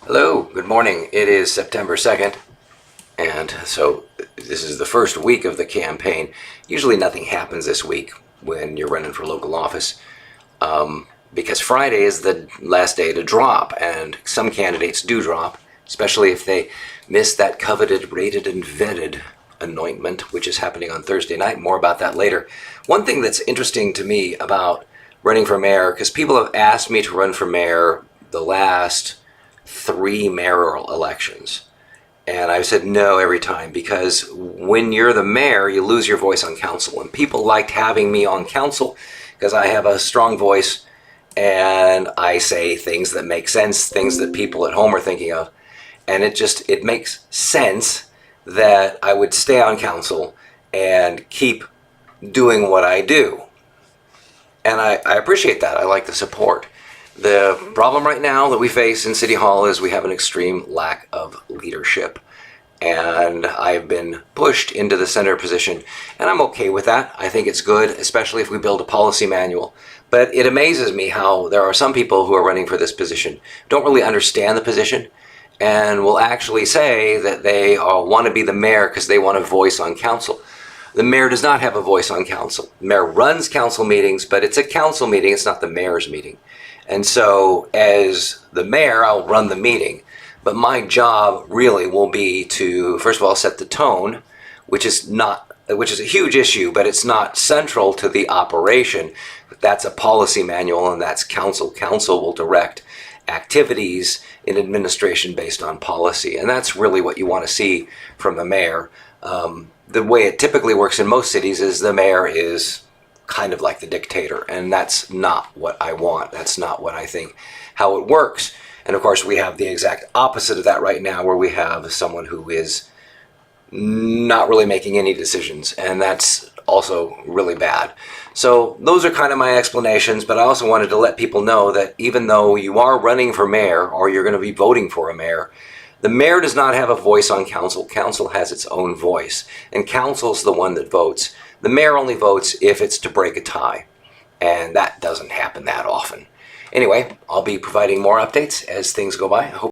Hello, good morning. It is September 2nd, and so this is the first week of the campaign. Usually nothing happens this week when you're running for local office because Friday is the last day to drop, and some candidates do drop, especially if they miss that coveted, rated, and vetted anointment, which is happening on Thursday night. More about that later. One thing that's interesting to me about running for mayor, because people have asked me to run for mayor the last 3 mayoral elections. And I've said no every time, because when you're the mayor, you lose your voice on council. And people liked having me on council because I have a strong voice and I say things that make sense, things that people at home are thinking of. And it makes sense that I would stay on council and keep doing what I do. And I appreciate that. I like the support. The problem right now that we face in City Hall is we have an extreme lack of leadership. And I've been pushed into the center position, and I'm okay with that. I think it's good, especially if we build a policy manual. But it amazes me how there are some people who are running for this position, don't really understand the position, and will actually say that they want to be the mayor because they want a voice on council. The mayor does not have a voice on council. The mayor runs council meetings, but it's a council meeting, it's not the mayor's meeting. And so as the mayor, I'll run the meeting. But my job really will be to, first of all, set the tone, which is a huge issue, but it's not central to the operation. That's a policy manual, and that's council. Council will direct activities in administration based on policy. And that's really what you want to see from the mayor. The way it typically works in most cities is the mayor is kind of like the dictator, and that's not what I want. That's not what I think how it works. And of course we have the exact opposite of that right now, where we have someone who is not really making any decisions, and that's also really bad. So those are kind of my explanations, but I also wanted to let people know that even though you are running for mayor, or you're going to be voting for a mayor, the mayor does not have a voice on council. Council has its own voice, and council's the one that votes. The mayor only votes if it's to break a tie, and that doesn't happen that often. Anyway, I'll be providing more updates as things go by. I hope